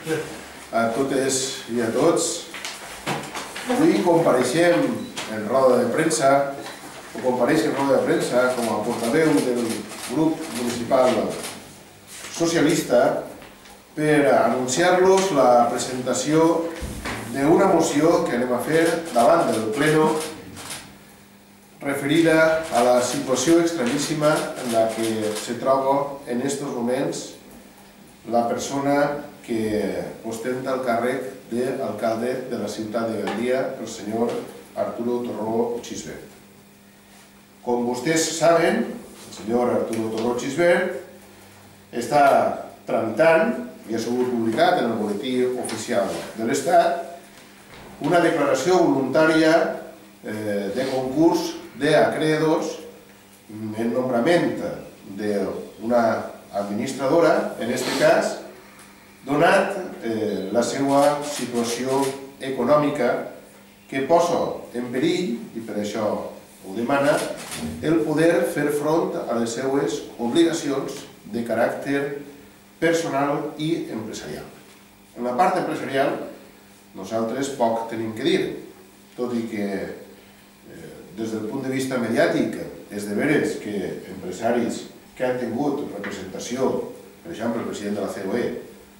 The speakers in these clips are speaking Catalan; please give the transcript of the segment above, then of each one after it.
a totes i a tots. Avui compareixem en roda de premsa, o compareix en roda de premsa com a portaveu del grup municipal socialista per anunciar-los la presentació d'una moció que anem a fer davant del pleno referida a la situació estranyíssima en la que se troba en aquests moments la persona que ostenta el càrrec d'alcalde de la ciutat de Gandia, el senyor Arturo Torró Xisbert. Com vostès saben, el senyor Arturo Torró Xisbert està tramitant, i ha sigut publicat en el boletí oficial de l'Estat, una declaració voluntària de concurs d'acreedors en nombrament d'una administradora, en aquest cas, donat la seva situació econòmica que posa en perill, i per això ho demana, el poder fer front a les seues obligacions de caràcter personal i empresarial. En la part empresarial, nosaltres poc tenim que dir, tot i que des del punt de vista mediàtic és de veres que empresaris que han tingut representació, per exemple el president de la COE,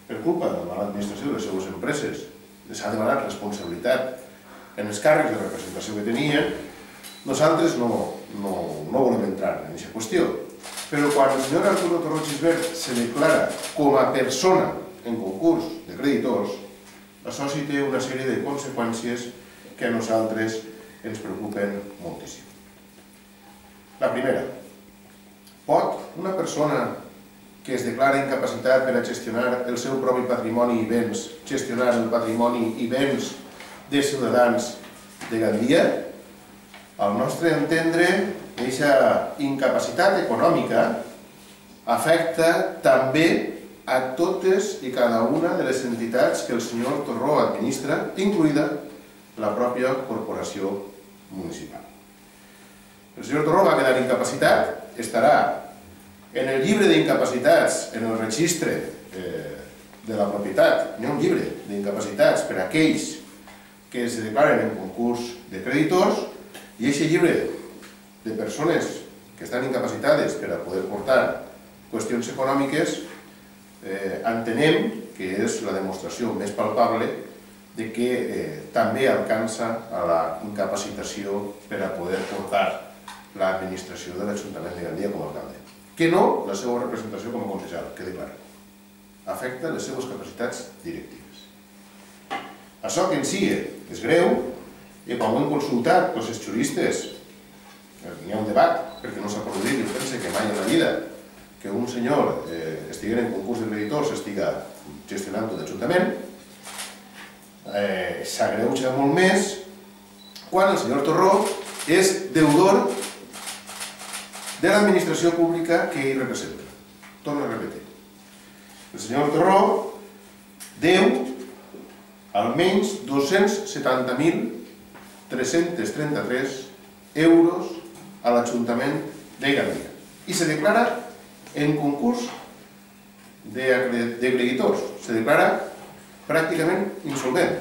per culpa de la mala administració de les seues empreses, les ha demanat responsabilitat en els càrrecs de representació que tenien, nosaltres no volem entrar en aquesta qüestió. Però quan el senyor Arturo Torró Xisbert se declara com a persona en concurs de creditors, això sí té una sèrie de conseqüències que a nosaltres ens preocupen moltíssim. La primera, pot una persona que es declara incapacitat per a gestionar el seu propi patrimoni i béns, gestionar el patrimoni i béns de ciutadans de Gandia? Al nostre entendre, aquesta incapacitat econòmica afecta també a totes i cada una de les entitats que el senyor Torró administra, incloïda la pròpia corporació municipal. El senyor Torró va quedar incapacitat, estarà en el llibre d'incapacitats, en el registre de la propietat, hi ha un llibre d'incapacitats per a aquells que es declaren en concurs de creditors, i aquest llibre de persones que estan incapacitades per a poder portar qüestions econòmiques entenem que és la demostració més palpable de que també alcança a la incapacitació per a poder portar l'administració de l'Ajuntament de Gandia com a alcalde. Que no la seva representació com a concejal, quedi clar. Afecta les seves capacitats directives. Això que en si és greu, i quan ho hem consultat els juristes, hi ha un debat, perquè no s'ha produït, jo penso que mai en la vida que un senyor estigui en concurs de creditors, estiga gestionant tot l'Ajuntament, s'agreuja molt més quan el senyor Torró és deudor de l'administració pública que ell representa. Torno a repetir. El senyor Torró deu almenys 270.333 euros a l'Ajuntament de Gandia i se declara en concurs de creditors, se declara pràcticament insolvent.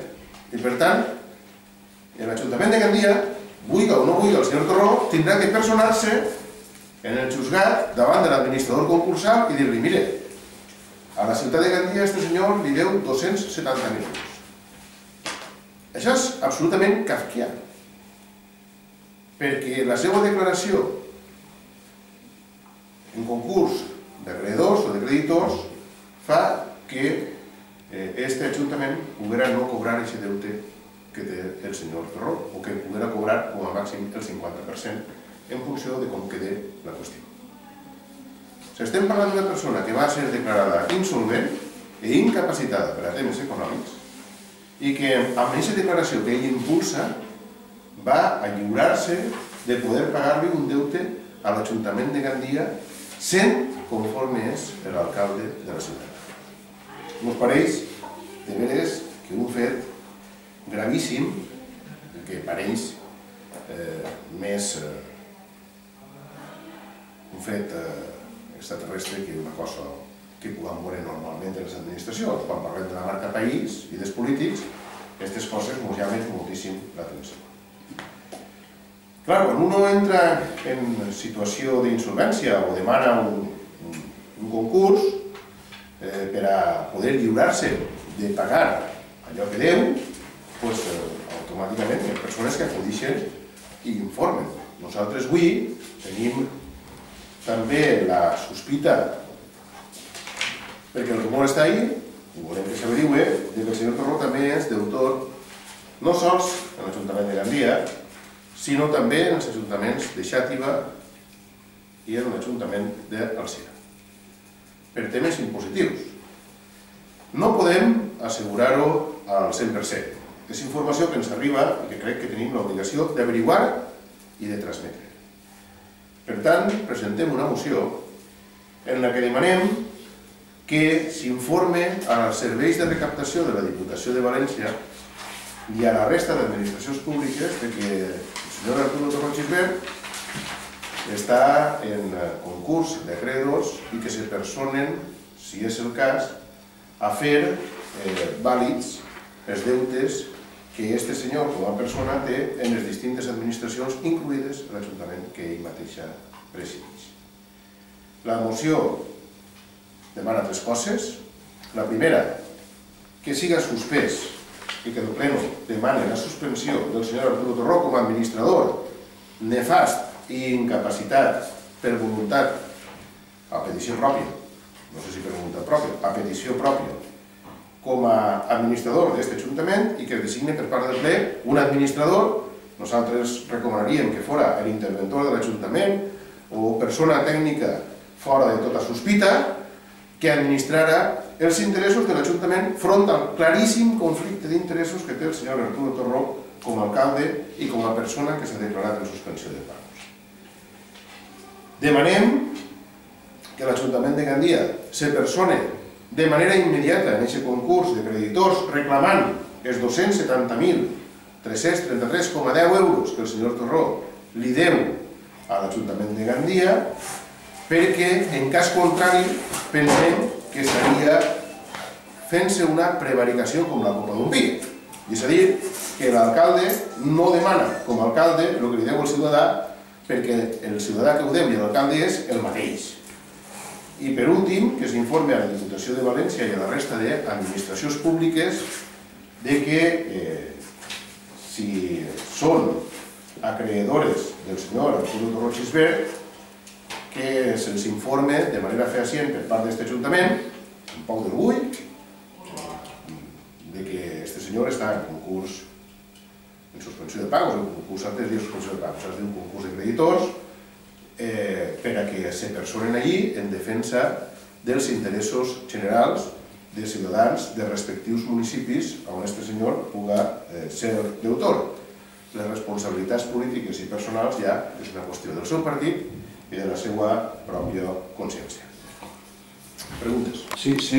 I per tant, l'Ajuntament de Gandia, vulga o no vulga el senyor Torró, tindrà que personar-se en el juzgat davant de l'administrador concursal i dir-li, mire, a la ciutat de Gandia aquest senyor li deu 270.000 euros. Això és absolutament kafkià, perquè la seva declaració en concurs d'acreedors o de creditors fa que aquest Ajuntament poguera no cobrar aquest deute que té el senyor Torró, o que poguera cobrar com a màxim el 50% en funció de com quede la qüestió. Estem parlant d'una persona que va ser declarada insolvent i incapacitada per a temes econòmics i que amb aquesta declaració que ell impulsa va a lliurar-se de poder pagar-li un deute a l'Ajuntament de Gandia sent conforme és l'alcalde de la ciutat. Ens pareix de veres que un fet gravíssim, que pareix més un fet extraterrestre que una cosa que puguem veure normalment en les administracions. Quan parlem de la marca país i dels polítics, aquestes coses ens llamen moltíssim l'atenció. Clar, quan uno entra en situació d'insolvència o demana un concurs per a poder lliurar-se de pagar allò que deu, doncs automàticament hi ha persones que acudixen i informen. Nosaltres avui tenim també la sospita, perquè el rumor està ahí, i volem que s'averigüe, que el senyor Torró també és deutor no sols en l'Ajuntament de Gandia, sinó també en els ajuntaments de Xàtiva i en l'Ajuntament d'Alzira, per temes impositius. No podem assegurar-ho al 100%. És informació que ens arriba i que crec que tenim l'obligació d'averiguar i de transmetre. Per tant, presentem una moció en la que demanem que s'informe als serveis de recaptació de la Diputació de València i a la resta d'administracions públiques de que el senyor Arturo Torró Gisbert està en concurs d'acreedors i que se personen, si és el cas, a fer vàlids els deutes que aquest senyor, com a persona, té en les distintes administracions, incluïdes l'Ajuntament que ell mateixa presideix. La moció demana 3 coses. La primera, que siga suspès i que el Pleno demani la suspensió del senyor Arturo Torró com a administrador nefast i incapacitat per voluntat, a petició pròpia, no sé si per voluntat pròpia, a petició pròpia, com a administrador d'aquest Ajuntament i que es designi per part del ple un administrador. Nosaltres recomanaríem que fora l'interventor de l'Ajuntament o persona tècnica fora de tota sospita que administrara els interessos de l'Ajuntament front al claríssim conflicte d'interessos que té el senyor Arturo Torró com a alcalde i com a persona que s'ha declarat en suspensió de pagos. Demanem que l'Ajuntament de Gandia se persone de manera immediata en aquest concurs de creditors reclamant els 270.333,10 euros que el senyor Torró li deu a l'Ajuntament de Gandia, perquè en cas contrari pensem que estaria fent-se una prevaricació com la copa d'un pi. És a dir, que l'alcalde no demana com a alcalde el que li deu al ciutadà, perquè el ciutadà que ho deu i l'alcalde és el mateix. I per últim, que s'informe a la Diputació de València i a la resta d'administracions públiques de que si són acreedores del senyor Arturo Torró Gisbert, que se'ls informe de manera fehacient per part d'aquest Ajuntament, un poc d'orgull, de que aquest senyor està en concurs en suspensió de pagos, en concurs antes de suspensió de pagos, és a dir, un concurs de creditors, per a que se personen allí en defensa dels interessos generals de ciutadans de respectius municipis on aquest senyor puga ser deutor. Les responsabilitats polítiques i personals ja és una qüestió del seu partit i de la seva pròpia consciència. Preguntes? Sí, sí.